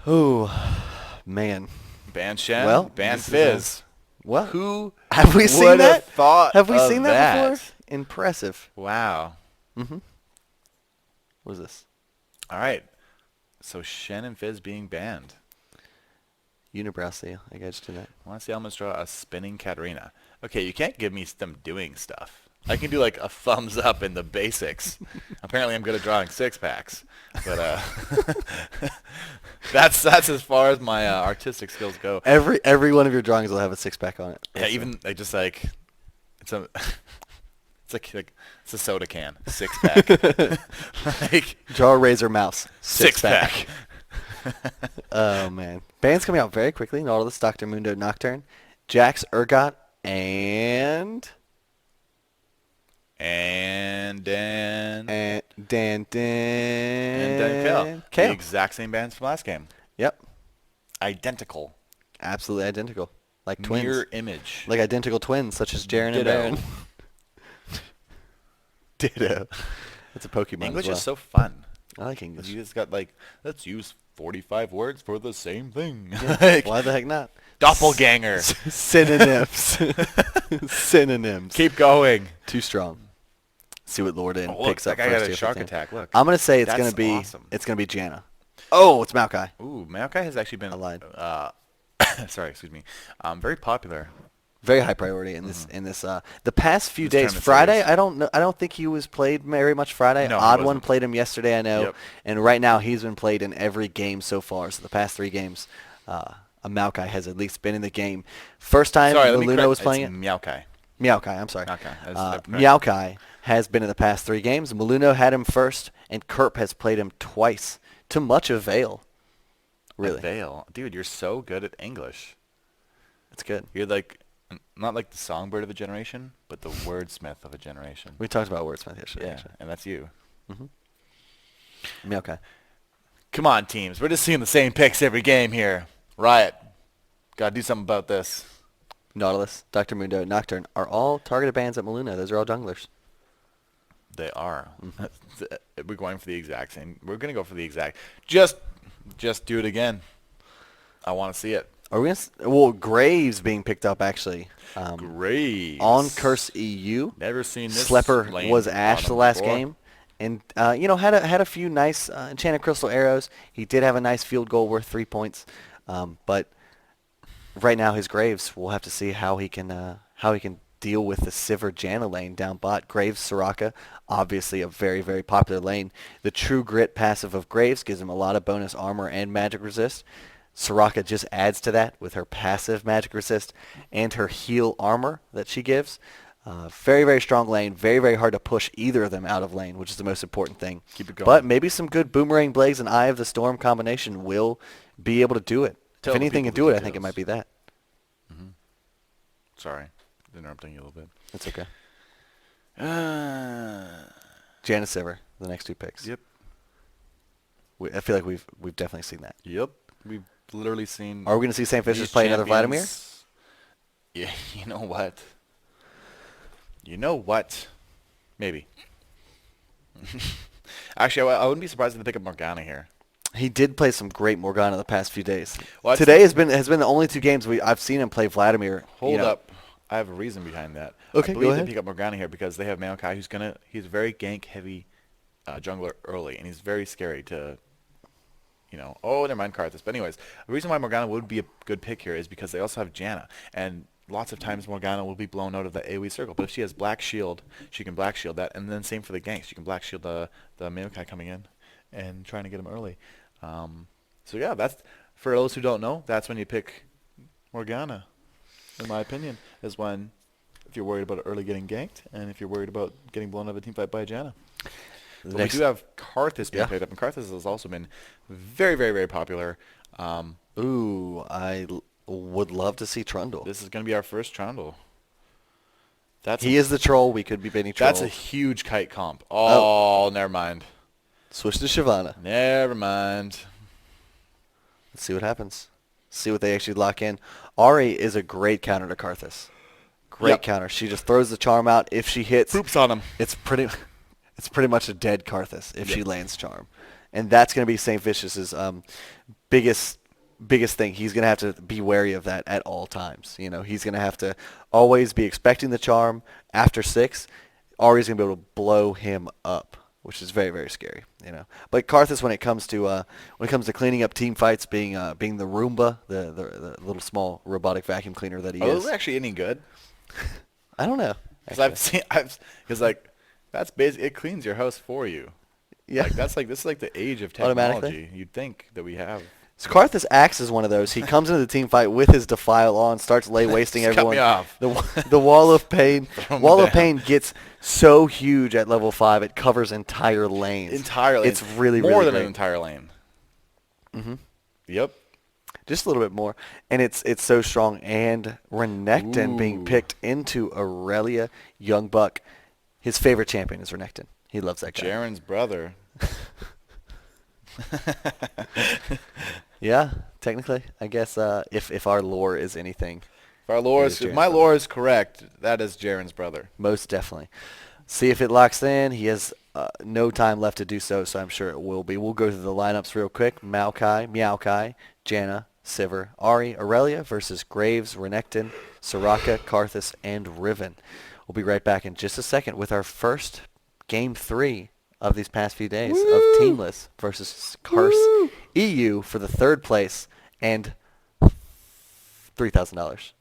Oh, man. Ban Shen, Well, ban this is a Fizz. what? Who Have we seen would have that? thought Have we of seen that that? before? Impressive. Wow. Mm-hmm. What is this? All right. So Shen and Fizz being banned. Unibrow seal. I got you that. I want to see Elmas draw a spinning Katarina. Okay, you can't give me them doing stuff. I can do like a thumbs up in the basics. Apparently, I'm good at drawing six packs, but that's as far as my artistic skills go. Every one of your drawings will have a 6-pack on it. Yeah, even like just like it's a it's like it's a soda can, 6-pack. Like Draw a razor mouse. 6-pack. Oh man, bands coming out very quickly. Nautilus, Dr. Mundo, Nocturne, Jax, Urgot, and Dan and Dan Kale. Kale. The exact same bands from last game. Yep, Identical. absolutely identical, like twins, Mirror image. like identical twins, such as Jaren and Ditto. Baron. Ditto. It's a Pokemon English as well. is so fun. I like English. You just got like, let's use 45 words for the same thing. Like, Why the heck not? doppelganger. Synonyms. Synonyms. Keep going. Too strong. See what Lorden Oh, look, picks that up guy first got a here for shark team. attack. Look. I'm gonna say it's That's gonna be awesome. Janna. Oh, it's Maokai. Ooh, Maokai has actually been I lied. sorry, excuse me. Very popular. Very high priority in this the past few This days. tournament Friday, series. I don't think he was played very much Friday. No, he Odd One wasn't. played him yesterday, I know. Yep. And right now he's been played in every game so far. So the past 3 games, a Maokai has at least been in the game. First time Sorry, let me Luna correct. was playing It's it. Maokai. Maokai, I'm sorry. Maokai. Maokai has been in the past 3 games. Maluno had him first, and Kerp has played him twice, to much avail. Really, Vale. Dude, you're so good at English. it's good. You're like, not like the songbird of a generation, but the wordsmith of a generation. We talked about wordsmith yesterday. Yeah, Actually. and that's you. Maokai. Come on, teams. We're just seeing the same picks every game here. Riot. Gotta do something about this. Nautilus, Dr. Mundo, Nocturne are all targeted bans at Maluno. Those are all junglers. They are. We're going for the exact same. We're gonna go for the exact. Just do it again. I want to see it. Are we gonna? Well, Graves being picked up actually. Great. On Curse.EU. Never seen this. Slepper lane was Ash the bottom last before. game, and had a few nice enchanted crystal arrows. He did have a nice field goal worth 3 points, but right now his Graves, we'll have to see how he can deal with the Sivir Janna lane down bot. Graves Soraka, obviously a very very popular lane. The True Grit passive of Graves gives him a lot of bonus armor and magic resist. Soraka just adds to that with her passive magic resist and her heal armor that she gives. Very, very strong lane. Very, very hard to push either of them out of lane, which is the most important thing. Keep it going. But maybe some good Boomerang Blades and Eye of the Storm combination will be able to do it. Tell If the anything people can do the it, I think it details. might be that. Sorry, interrupting you a little bit. It's okay. Uh, Janna Sivir, the next 2 picks. yep. I feel like we've definitely seen that. Yep. We've literally seen. Are we going to see St. Fishers these play another Vladimir? champions- Yeah. You know what? Maybe. Actually, I wouldn't be surprised if they pick up Morgana here. He did play some great Morgana the past few days. Well, Today has been the only 2 games I've seen him play Vladimir. Hold up. I have a reason behind that. Okay, I go believe ahead. they pick up Morgana here because they have Maokai he's a very gank heavy jungler early, and he's very scary to, oh, never mind Karthus. But anyways, the reason why Morgana would be a good pick here is because they also have Janna, and lots of times Morgana will be blown out of the AoE circle. But if she has Black Shield, she can Black Shield that, and then same for the ganks. She can Black Shield the Maokai coming in and trying to get him early. So yeah, that's, for those who don't know, that's when you pick Morgana. In my opinion, is when, if you're worried about early getting ganked, and if you're worried about getting blown out of a team fight by a Janna. But we do have Karthus being picked up, and Karthus has also been very, very, very popular. Ooh, would love to see Trundle. This is going to be our first Trundle. He is the troll. We could be Benny Troll. That's a huge kite comp. Oh, never mind. Switch to Shyvana. Never mind. Let's see what happens. See what they actually lock in. Ari is a great counter to Karthus. Great counter. She just throws the charm out. If she hits, Poops on him. it's pretty much a dead Karthus if she lands charm. and that's going to be St. Vicious's biggest biggest thing. He's going to have to be wary of that at all times. You know, he's going to have to always be expecting the charm after 6. Ari's going to be able to blow him up, which is very, very scary. You know, but Karthus, when it comes to cleaning up team fights, being the Roomba, the little small robotic vacuum cleaner that he Are is. those actually any good? I don't know. Because because like, that's basically, it cleans your house for you. Yeah. This is like the age of Automatically? technology. You'd think that we have. So Karthus acts as one of those. He comes into the team fight with his Defile on, starts lay wasting Just cut everyone. me off. The Wall of Pain. Throw me Wall of down. Pain gets so huge at level 5 it covers entire lanes. Entirely. It's really more really than great. an entire lane. Hmm. Yep. Just a little bit more, and it's so strong. And Renekton being Ooh. picked into Aurelia, Young Buck. His favorite champion is Renekton. He loves that guy. Jaren's brother. Yeah, technically, I guess if our lore is anything, If my lore is correct, that is Jaren's brother. most definitely. See if it locks in. He has no time left to do so, so I'm sure it will be. We'll go through the lineups real quick. Meowkai, Janna, Sivir, Ari, Aurelia versus Graves, Renekton, Soraka, Karthus, and Riven. We'll be right back in just a second with our first Game 3 of these past few days of Teamless versus Curse.EU for the 3rd place and $3,000.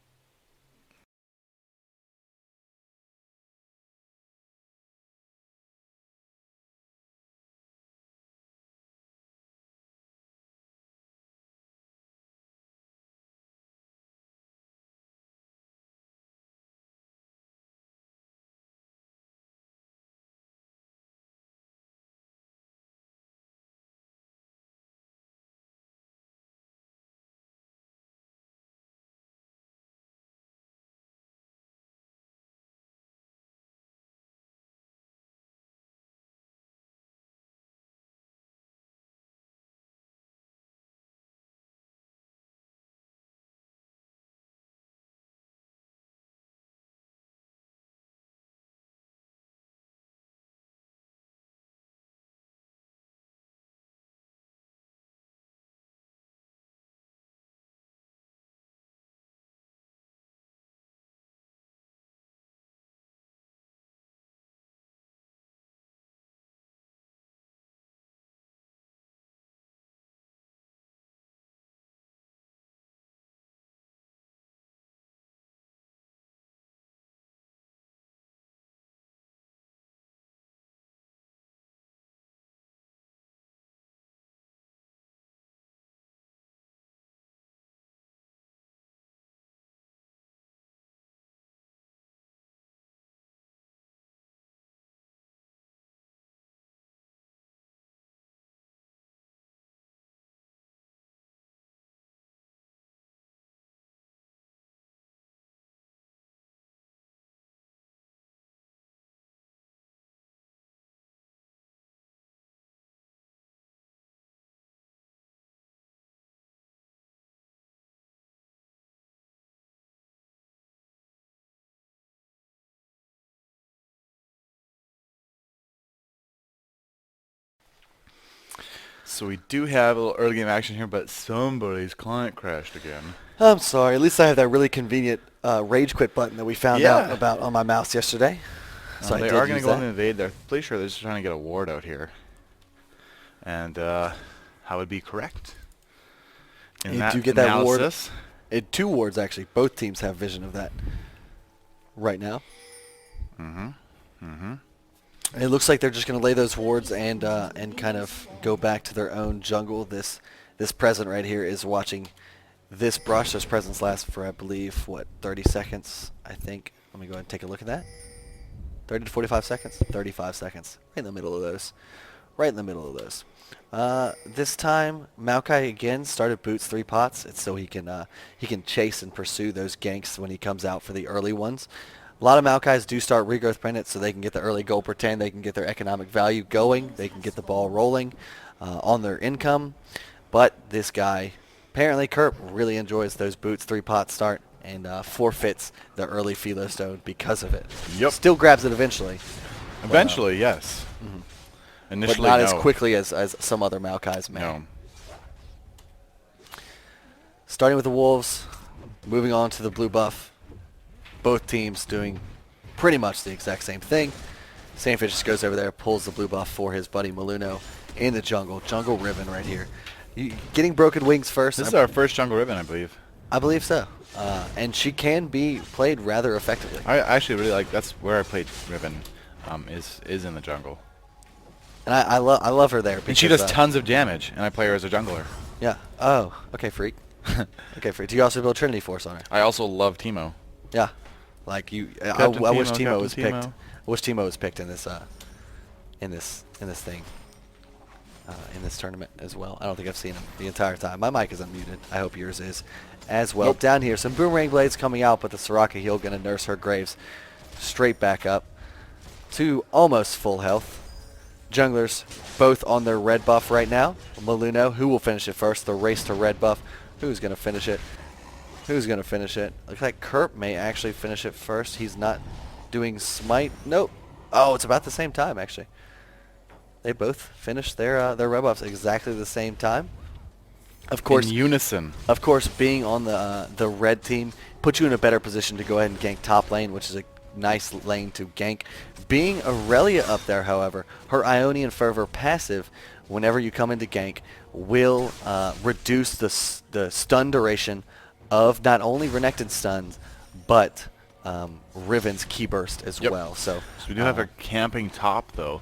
So we do have a little early game action here, but somebody's client crashed again. I'm sorry. At least I have that really convenient rage quit button that we found out Yeah. about on my mouse yesterday. So I They did are going use to go in that. and invade. They're pretty sure they're just trying to get a ward out here. And how would be correct in You that do get that ward. analysis. 2 wards actually. Both teams have vision of that right now. Mm-hmm. Mm-hmm. It looks like they're just going to lay those wards and kind of go back to their own jungle. This present right here is watching this brush. Those presents last for, I believe, 30 seconds, I think. Let me go ahead and take a look at that. 30 to 45 seconds? 35 seconds. Right in the middle of those. Right in the middle of those. This time, Maokai again started boots 3 pots. It's so he can chase and pursue those ganks when he comes out for the early ones. A lot of Maokais do start regrowth pendants so they can get the early gold per 10. They can get their economic value going. They can get the ball rolling on their income. But this guy, apparently Kerp, really enjoys those boots 3 pot start and forfeits the early Philo Stone because of it. Yep. Still grabs it eventually. Eventually, yes. Mhm. but Initially, not as no. quickly as some other Maokai's may. No. Starting with the Wolves, moving on to the blue buff. Both teams doing pretty much the exact same thing. Sandfish just goes over there, pulls the blue buff for his buddy Maluno in the jungle. Jungle Riven right here. Getting Broken Wings first. This is our first jungle ribbon, I believe. I believe so. And she can be played rather effectively. I actually really like. That's where I played ribbon. Is in the jungle. And I love her there. And she because, does tons of damage, and I play her as a jungler. Yeah. Oh, okay, freak. Okay, freak. Do you also build Trinity Force on her? I also love Teemo. Yeah. Like you, I Captain wish Teemo, Teemo was Captain picked. Teemo. I wish Teemo was picked in this thing. In this tournament as well. I don't think I've seen him the entire time. My mic is unmuted. I hope yours is as well. Nope. Down here, some Boomerang Blades coming out, but the Soraka heal going to nurse her Graves straight back up to almost full health. Junglers both on their red buff right now. Maluno, who will finish it first? The race to red buff. Who's going to finish it? Who's going to finish it? Looks like Kerp may actually finish it first. He's not doing smite. Nope. Oh, it's about the same time, actually. They both finished their red buffs exactly the same time. Of course, In unison. of course, being on the red team puts you in a better position to go ahead and gank top lane, which is a nice lane to gank. Being Aurelia up there, however, her Ionian Fervor passive, whenever you come into gank, will reduce the stun duration of not only Renekton stuns, but Riven's Key Burst as well. So we do have her camping top, though.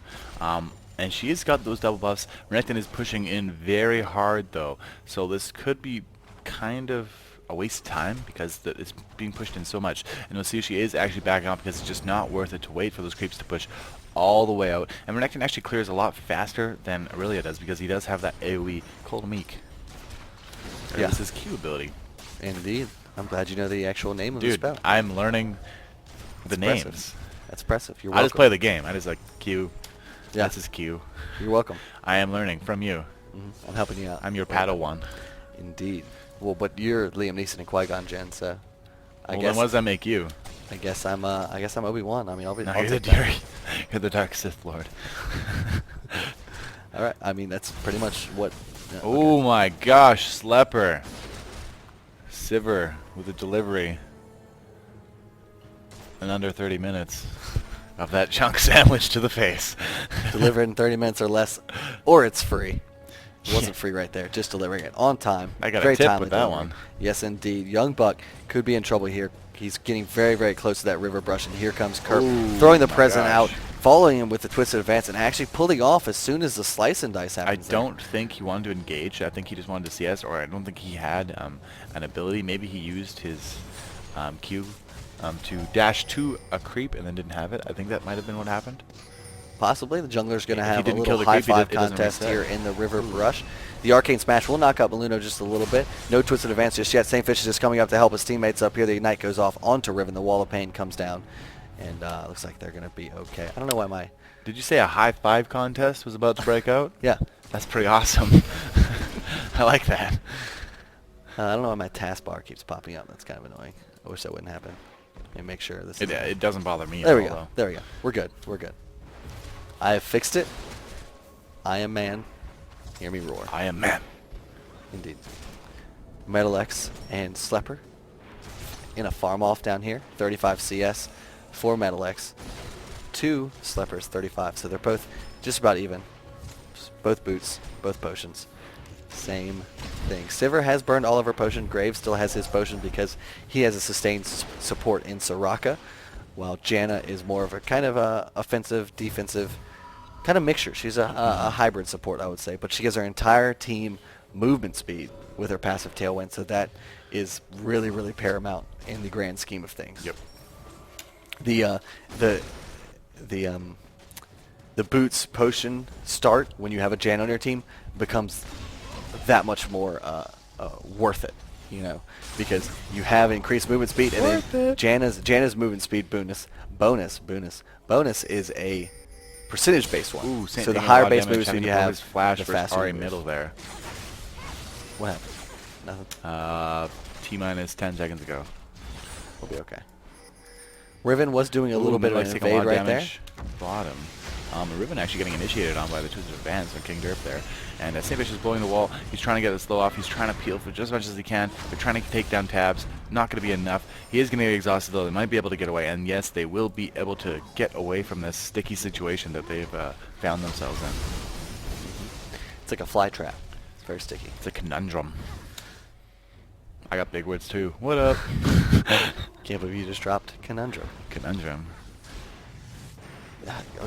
And she's got those double buffs. Renekton is pushing in very hard, though. So this could be kind of a waste of time because it's being pushed in so much. And you'll see she is actually backing up because it's just not worth it to wait for those creeps to push all the way out. And Renekton actually clears a lot faster than Aurelia does because he does have that AoE Cold Meek. Yeah. This is Q ability. Indeed. I'm glad you know the actual name of the Dude, spell. I'm learning the That's names. impressive. That's impressive. You're I welcome. just play the game. I just like Q. Yeah. That's his Q. You're welcome. I am learning from you. I'm helping you out. I'm your Padawan. Indeed. Well, but you're Liam Neeson and Qui-Gon Jinn, so I Well, guess then what does that make you? I guess I'm Obi-Wan. I mean, No, I'll you're, take the, that. you're the Dark Sith Lord. All right. I mean, that's pretty much what. Oh my gosh, Slepper. Sivir with a delivery in under 30 minutes of that chunk sandwich to the face. Deliver it in 30 minutes or less, or it's free. It wasn't free right there. Just delivering it on time. I got a Very tip timely with that delivery. one. Yes, indeed. Young Buck could be in trouble here. He's getting very, very close to that river brush, and here comes Kerp Ooh, throwing the my present gosh. out, following him with the twisted advance, and actually pulling off as soon as the slice and dice I happens. there. don't think he wanted to engage. I think he just wanted to CS, or I don't think he had an ability. Maybe he used his Q to dash to a creep and then didn't have it. I think that might have been what happened. Possibly. The jungler's going to If he have a didn't kill little the high creep, five it doesn't contest reset. here in the river brush. The Arcane Smash will knock out Maluno just a little bit. No twisted advance just yet. Saintfish is just coming up to help his teammates up here. The Ignite goes off onto Riven. The Wall of Pain comes down. And looks like they're going to be okay. I don't know why my... Did you say a high five contest was about to break out? Yeah. That's pretty awesome. I like that. I don't know why my taskbar keeps popping up. That's kind of annoying. I wish that wouldn't happen. Let me make sure this is... It doesn't bother me There at we all, go. though. There we go. We're good. We're good. I have fixed it. I am man. Hear me roar. I am man. Indeed. Metal X and Slepper in a farm off down here. 35 CS for Metal X. 2 Sleppers, 35. So they're both just about even. Both boots, both potions. Same thing. Sivir has burned all of her potion. Graves still has his potion because he has a sustained support in Soraka, while Janna is more of a kind of a offensive, defensive kind of mixture. She's a hybrid support, I would say, but she gives her entire team movement speed with her passive Tailwind, so that is really, really paramount in the grand scheme of things. Yep. The boots potion start when you have a Jan on your team becomes that much more worth it, you know, because you have increased movement speed, and then Janna's movement speed bonus is a percentage-based one. Ooh, so the higher base movement speed you have, his flash the versus faster Ari you move. middle there. What happened? Nothing. T-minus 10 seconds ago. We'll be okay. Riven was doing a little bit of an taking a lot invade of right there. damage. Bottom. Riven actually getting initiated on by the Twisted Advance on King Derp there. And Saintfish is blowing the wall. He's trying to get the slow off. He's trying to peel for just as much as he can. They're trying to take down tabs. Not going to be enough. He is going to get exhausted, though. They might be able to get away. And yes, they will be able to get away from this sticky situation that they've found themselves in. It's like a fly trap. It's very sticky. It's a conundrum. I got big words, too. What up? Can't believe you just dropped conundrum. Conundrum.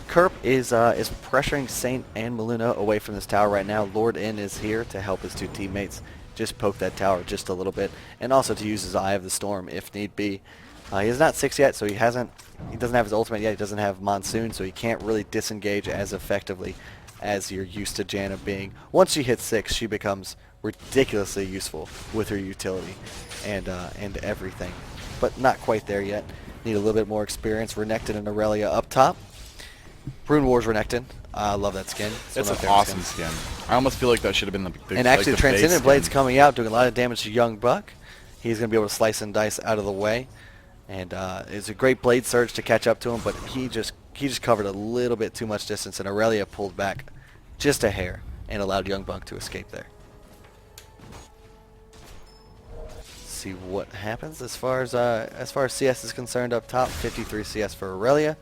Kerp is pressuring Saint and Maluna away from this tower right now. Lord N is here to help his two teammates just poke that tower just a little bit, and also to use his Eye of the Storm if need be. He is not 6 yet, so he doesn't have his ultimate yet. He doesn't have Monsoon, so he can't really disengage as effectively as you're used to Janna being. Once she hits 6, she becomes ridiculously useful with her utility and everything, but not quite there yet. Need a little bit more experience. Renekton and Aurelia up top. Rune Wars Renekton. I love that skin. It's an awesome skin. I almost feel like that should have been the and actually, like the Transcendent Blade's coming out, doing a lot of damage to Young Buck. He's going to be able to slice and dice out of the way, and it's a great Blade Surge to catch up to him. But he just covered a little bit too much distance, and Aurelia pulled back just a hair and allowed Young Buck to escape there. See what happens as far as CS is concerned up top. 53 CS for Aurelia,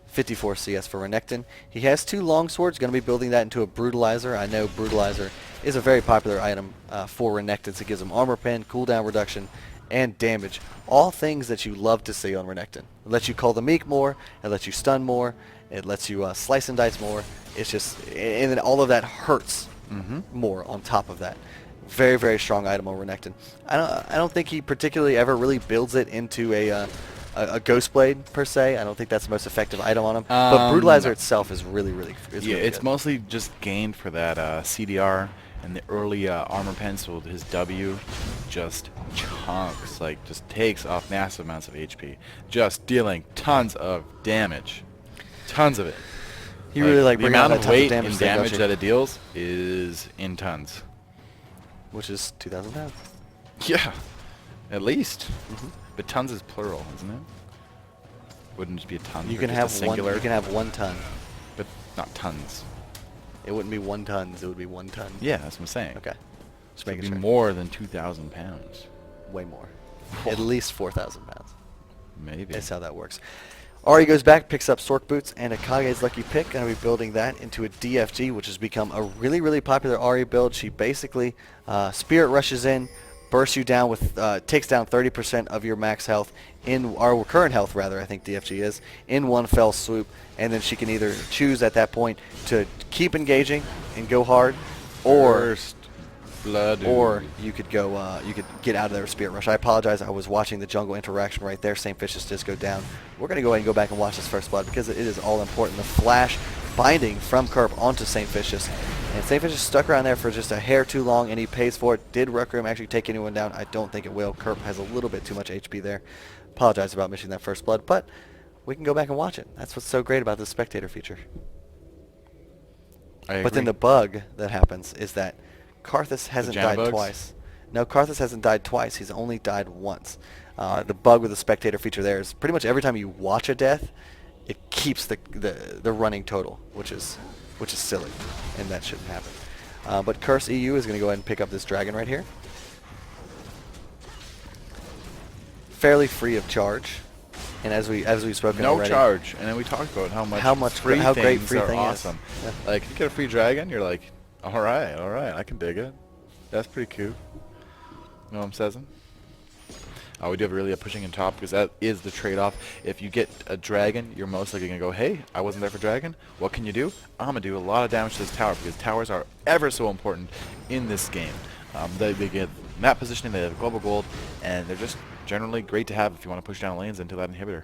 54 CS for Renekton. He has 2 longswords, going to be building that into a Brutalizer. I know Brutalizer is a very popular item for Renekton. It gives him armor pen, cooldown reduction, and damage. All things that you love to see on Renekton. It lets you call the meek more, it lets you stun more, it lets you slice and dice more. It's just, and then all of that hurts more on top of that. Very, very strong item on Renekton. I don't think he particularly ever really builds it into a Ghost Blade per se. I don't think that's the most effective item on him. But Brutalizer itself is really really it's good. mostly just gained for that CDR and the early armor pencil. His W just chunks, like just takes off massive amounts of HP, just dealing tons of damage, tons of it. He really the amount of weight damage and damage that it deals is in tons. Which is 2,000 pounds. Yeah, at least. But tons is plural, isn't it? Wouldn't just be a ton. You can have singular. You can have 1 ton, but not tons. It wouldn't be 1 tons. It would be 1 ton. Yeah, that's what I'm saying. Okay. Just so it'd be more than 2,000 pounds. Way more. At least 4,000 pounds. Maybe. That's how that works. Ari goes back, picks up Sork Boots, and Akage's Lucky Pick. Going to be building that into a DFG, which has become a really, really popular Ari build. She basically Spirit Rushes in, bursts you down with, takes down 30% of your max health, our current health rather, I think DFG is, in one fell swoop. And then she can either choose at that point to keep engaging and go hard, or you could go, you could get out of there with Spirit Rush. I apologize, I was watching the jungle interaction right there. St. Vicious just go down. We're going to go ahead and go back and watch this first blood because it is all important. The flash binding from Kerp onto St. Vicious. And St. Vicious stuck around there for just a hair too long, and he pays for it. Did Rec Room actually take anyone down? I don't think it will. Kerp has a little bit too much HP there. Apologize about missing that first blood, but we can go back and watch it. That's what's so great about this spectator feature. But then the bug that happens is that Karthus hasn't died twice. No, Karthus hasn't died twice. He's only died once. The bug with the spectator feature there is pretty much every time you watch a death, it keeps the running total, which is silly, and that shouldn't happen. But Curse.EU is going to go ahead and pick up this dragon right here. Fairly free of charge, and as we've spoken already, no charge. And then we talked about how great free thing awesome. Is. Yeah. Like if you get a free dragon, you're like, all right, I can dig it. That's pretty cool. You know what I'm saying? We do have Aurelia pushing in top because that is the trade-off. If you get a dragon, you're most likely going to go, hey, I wasn't there for dragon. What can you do? I'm going to do a lot of damage to this tower because towers are ever so important in this game. They get map positioning, they have global gold, and they're just generally great to have if you want to push down lanes into that inhibitor.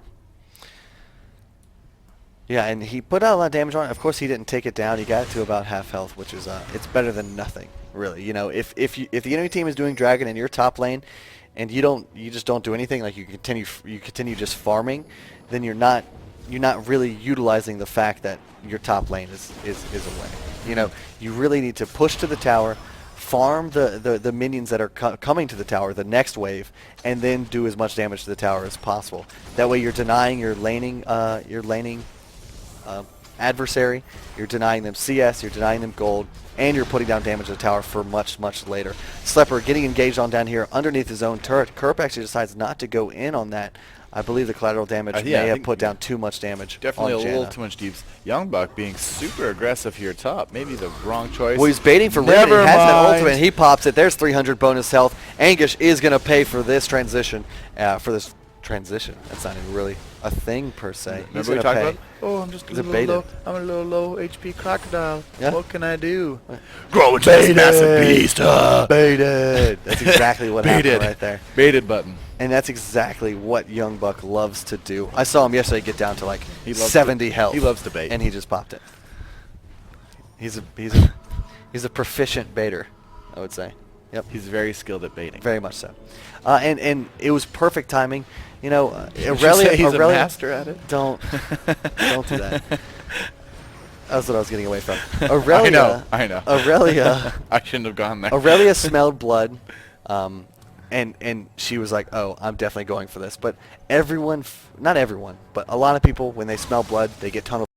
Yeah, and he put out a lot of damage on it. Of course, he didn't take it down. He got it to about half health, which is it's better than nothing, really. You know, if the enemy team is doing dragon in your top lane, and you just don't do anything, like you continue just farming, then you're not really utilizing the fact that your top lane is away. You know, you really need to push to the tower, farm the minions that are coming to the tower, the next wave, and then do as much damage to the tower as possible. That way, you're denying your laning adversary, you're denying them CS, you're denying them gold, and you're putting down damage to the tower for much, much later. Slepper getting engaged on down here underneath his own turret. Kerp actually decides not to go in on that. I believe the collateral damage Yeah, may I have think put down too much damage Definitely on a little Janna. too much deeps. Young Buck being super aggressive here top. Maybe the wrong choice. Well, he's baiting for Riven. He has that ultimate, and he pops it. There's 300 bonus health. Anguish is going to pay for this transition. That's not even really a thing per se. Remember we talked about? Oh, I'm just a little baited. low. I'm a little low HP crocodile. Yeah. What can I do? Grow into this massive beast. Baited. That's exactly what happened right there. Baited button. And that's exactly what Young Buck loves to do. I saw him yesterday get down to like He loves 70 health. He loves to bait. And he just popped it. He's a proficient baiter, I would say. Yep. He's very skilled at baiting. Very much so. And it was perfect timing. You know, Did you say he's a master at it? Don't do that. That's what I was getting away from. Aurelia. I know. Aurelia. I shouldn't have gone there. Aurelia smelled blood, and she was like, "Oh, I'm definitely going for this." But everyone, not everyone, but a lot of people, when they smell blood, they get tunnel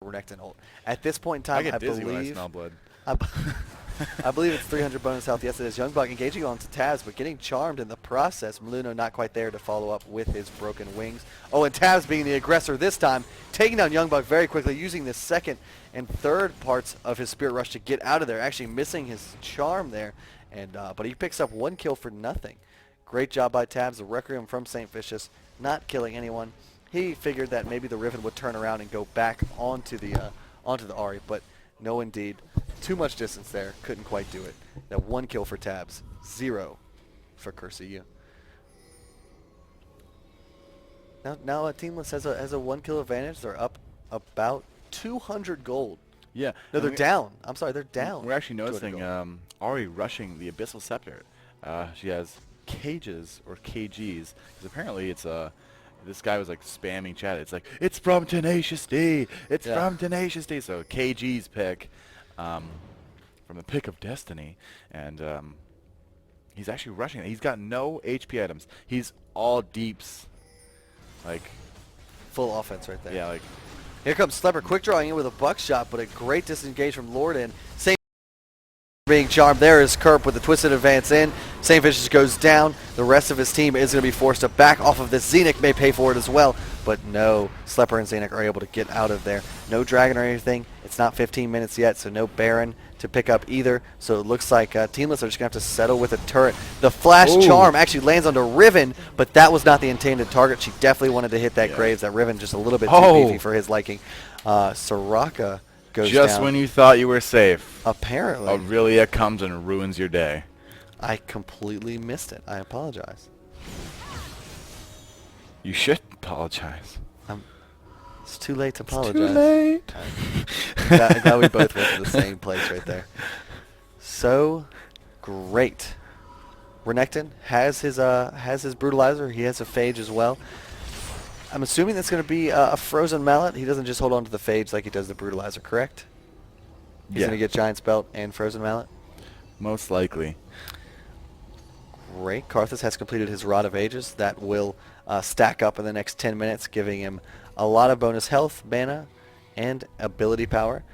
Renekton ult. At this point in time, I get dizzy when I believe smell blood. I believe it's 300 bonus health. Yes, it is. Young Buck engaging onto Tabs, but getting charmed in the process. Maluno not quite there to follow up with his broken wings. Oh, and Tabs being the aggressor this time, taking down Young Buck very quickly, using the second and third parts of his Spirit Rush to get out of there, actually missing his charm there. And but he picks up 1 kill for nothing. Great job by Tabs, the Requiem from St. Vicious, not killing anyone. He figured that maybe the Riven would turn around and go back onto the Ahri, but no indeed. Too much distance there. Couldn't quite do it. That 1 kill for Tabs. 0 for Curse.EU. Now Teamless has a 1 kill advantage. They're up about 200 gold. Yeah. No, they're down. I'm sorry, they're down. We're actually 200 noticing gold. Ahri rushing the Abyssal Scepter. She has cages or KGs because apparently it's this guy was like spamming chat. It's like, it's from Tenacious D. It's from Tenacious D. So KG's pick from the pick of destiny. And he's actually rushing it. He's got no HP items. He's all deeps. Like, Full offense right there. yeah, like. Here comes Slepper, quick drawing in with a buckshot, but a great disengage from Lorden. Same being charmed. There is Kerp with the twisted advance in. St. Vicious goes down. The rest of his team is going to be forced to back off of this. Xenic may pay for it as well, but no, Slepper and Xenic are able to get out of there. No Dragon or anything. It's not 15 minutes yet, so no Baron to pick up either. So it looks like Teamless are just going to have to settle with a turret. The Flash Charm actually lands onto Riven, but that was not the intended target. She definitely wanted to hit that Graves. That Riven just a little bit too beefy for his liking. Soraka goes Just down. when you thought you were safe, Apparently. Aurelia comes and ruins your day. I completely missed it. I apologize. You should apologize. It's too late to apologize. Too late. Glad we both went to the same place right there. So great. Renekton has his brutalizer. He has a phage as well. I'm assuming that's going to be a frozen mallet. He doesn't just hold on to the phage like he does the brutalizer, correct? He's going to get Giant's Belt and frozen mallet. Most likely. Great. Karthus has completed his Rod of Ages. That will stack up in the next 10 minutes, giving him a lot of bonus health, mana, and ability power.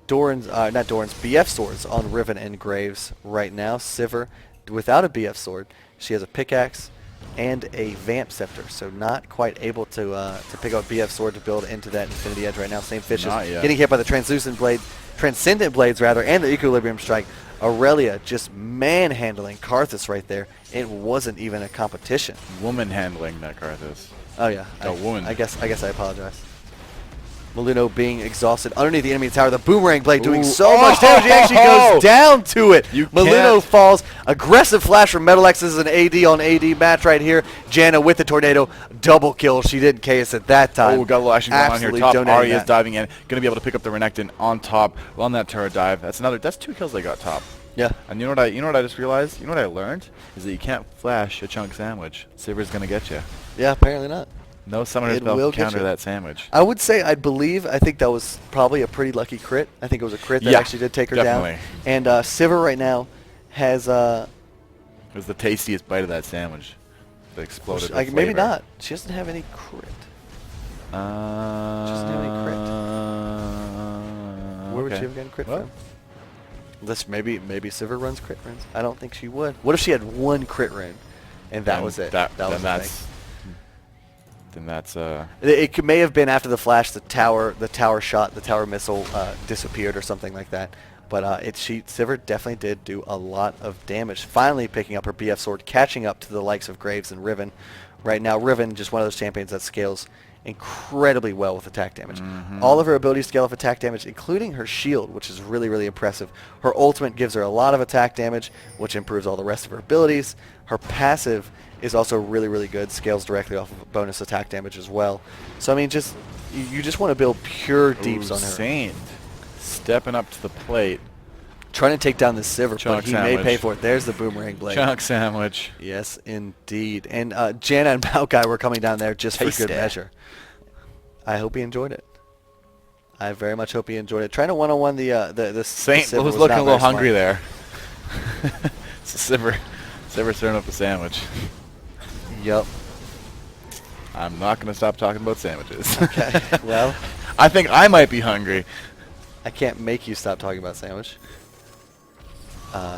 BF swords on Riven and Graves right now. Sivir, without a BF sword, she has a pickaxe and a Vamp Scepter, so not quite able to pick up BF sword to build into that Infinity Edge right now. St. Vicious getting hit by the Transcendent Blades rather, and the Equilibrium Strike. Aurelia just manhandling Karthus right there. It wasn't even a competition. Woman handling that Karthus. Oh yeah, woman. I guess I apologize. Maluno being exhausted underneath the enemy tower. The Boomerang Blade doing so much damage. He actually goes down to it. Maluno falls. Aggressive flash from Metal X. This is an AD on AD match right here. Janna with the tornado. Double kill. She didn't KS at that time. Oh, got a little action going on here. Top donating Ahri is diving in. Going to be able to pick up the Renekton on top on that turret dive. That's 2 kills they got top. Yeah. And you know what I just realized? You know what I learned? Is that you can't flash a chunk sandwich. Sivir's going to get you. Yeah, apparently not. No summoner spell can counter that sandwich. I would say, I think that was probably a pretty lucky crit. I think it was a crit that actually did take her down. And Sivir right now has... it was the tastiest bite of that sandwich that exploded with maybe flavor. not. She doesn't have any crit. She doesn't have any crit. Where would okay. she have gotten crit Well. from? Unless maybe Sivir runs crit runs. I don't think she would. What if she had one crit run, and that was it? That was the thing. Then that's May have been after the flash. The tower shot, the tower missile disappeared or something like that. But Sivir definitely did do a lot of damage. Finally picking up her BF sword, catching up to the likes of Graves and Riven. Right now, Riven just one of those champions that scales incredibly well with attack damage. All of her abilities scale off attack damage, including her shield, which is really, really impressive. Her ultimate gives her a lot of attack damage, which improves all the rest of her abilities. Her passive is also really, really good, scales directly off of bonus attack damage as well. So, I mean, you just want to build pure deeps on her. Saint stepping up to the plate. Trying to take down the Sivir, but he may sandwich. pay for it. There's the boomerang blade. Chunk sandwich. Yes, indeed. And Janna and Maokai were coming down there just for good measure. I hope he enjoyed it. I very much hope he enjoyed it. Trying to one-on-one the Saint Sivir was looking a little not very hungry smart. there. Sivir serving up the sandwich. Yep. I'm not going to stop talking about sandwiches. Okay. Well, I think I might be hungry. I can't make you stop talking about sandwich.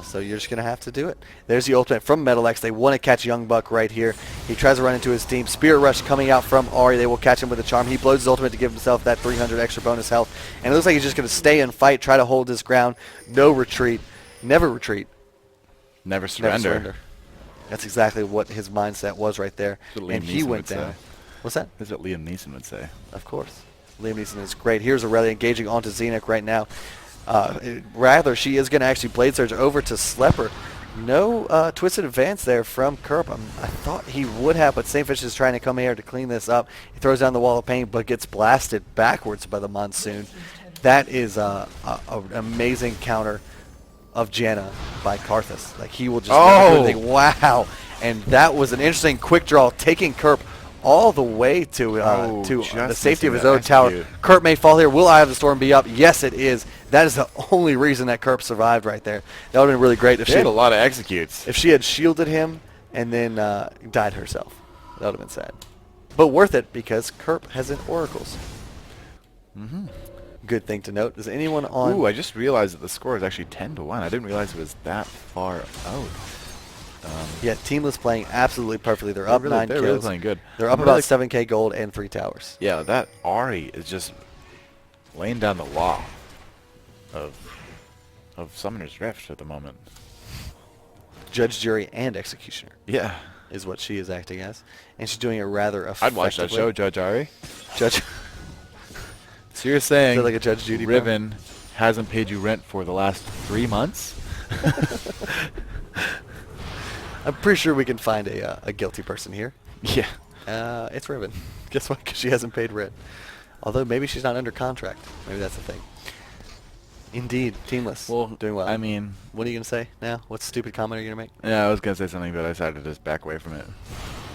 So you're just going to have to do it. There's the ultimate from Metal X. They want to catch Young Buck right here. He tries to run into his team. Spirit Rush coming out from Ahri. They will catch him with a charm. He blows his ultimate to give himself that 300 extra bonus health. And it looks like he's just going to stay and fight, try to hold his ground. No retreat. Never retreat. Never surrender. Never surrender. That's exactly what his mindset was right there. That's what Liam And he Neeson went would down. say. What's that? That's what Liam Neeson would say. Of course. Liam Neeson is great. Here's Aurelia engaging onto Xenic right now. Rather, she is going to actually Blade Surge over to Slepper. No twisted advance there from Kerp. I thought he would have, but Saintfish is trying to come here to clean this up. He throws down the wall of pain, but gets blasted backwards by the Monsoon. That is an amazing counter of Janna by Karthus. Like, he will just never do anything. Wow. And that was an interesting quick draw, taking Kerp all the way to the safety of his own tower. Kerp may fall here. Will Eye of the Storm be up? Yes, it is. That is the only reason that Kerp survived right there. That would have been really great if She had a lot of executes. If she had shielded him and then died herself. That would have been sad. But worth it because Kerp has an Oracles. Good thing to note. Does anyone on... Ooh, I just realized that the score is actually 10-1. I didn't realize it was that far out. Yeah, Teamless playing absolutely perfectly. They're up 9 kills. They're really playing good. They're up about 7k gold and 3 towers. Yeah, that Ahri is just laying down the law of Summoner's Rift at the moment. Judge, jury, and executioner. Yeah. Is what she is acting as. And she's doing it rather effectively. I'd watch that show, Judge Ahri. Judge... So you're saying like a Judge Judy Riven hasn't paid you rent for the last 3 months? I'm pretty sure we can find a guilty person here. Yeah. It's Riven. Guess what? Because she hasn't paid rent. Although maybe she's not under contract. Maybe that's the thing. Indeed, Teamless. Well, doing well. I mean... What are you going to say now? What stupid comment are you going to make? Yeah, I was going to say something, but I decided to just back away from it.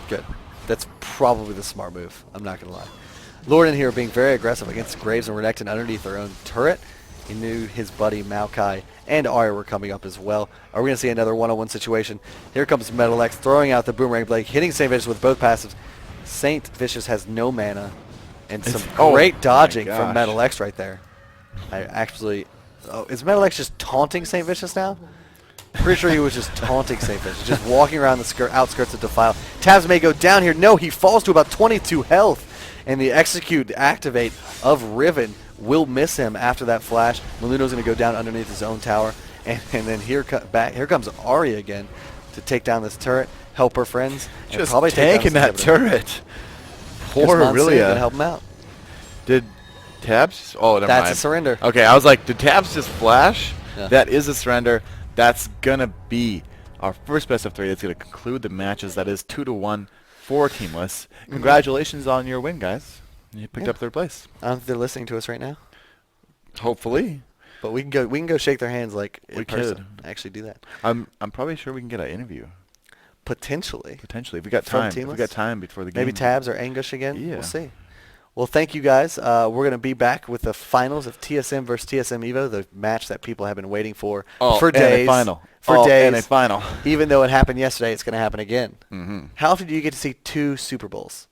Good. That's probably the smart move. I'm not going to lie. Lord in here being very aggressive against Graves and Renekton underneath their own turret. He knew his buddy Maokai and Arya were coming up as well. Are we going to see another one-on-one situation? Here comes Metal X throwing out the Boomerang Blade, hitting Saint Vicious with both passives. Saint Vicious has no mana. And some great dodging from Metal X right there. I actually... Oh, is Metal X just taunting Saint Vicious now? Pretty sure he was just taunting Saint Vicious, just walking around the outskirts of Defile. Tabs may go down here. No, he falls to about 22 health. And the execute activate of Riven will miss him after that flash. Maluno's going to go down underneath his own tower. And then here comes Ahri again to take down this turret, help her friends. And Just probably taking that turret. Poor Aurelia. Help him out. Did Tabs? Oh, never mind. That's a surrender. Okay, I was like, did Tabs just flash? Yeah. That is a surrender. That's going to be our first best of 3. That's going to conclude the matches. That is 2-1 for Teamless. Congratulations on your win, guys. You picked up 3rd place. I don't think they're listening to us right now. Hopefully. But we can go shake their hands like in We person. could. Actually do that. I'm probably sure we can get an interview. Potentially. If we got From time. If we Teamless? got time before the game. Maybe Tabs or Anguish again. Yeah. We'll see. Well, thank you guys. We're going to be back with the finals of TSM versus TSM Evo, the match that people have been waiting for days. And a final. For days. And a final. Even though it happened yesterday, it's going to happen again. Mm-hmm. How often do you get to see 2 Super Bowls?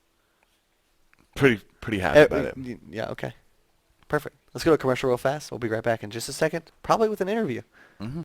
Pretty happy about it. Yeah, okay. Perfect. Let's go to a commercial real fast. We'll be right back in just a second, probably with an interview. Hmm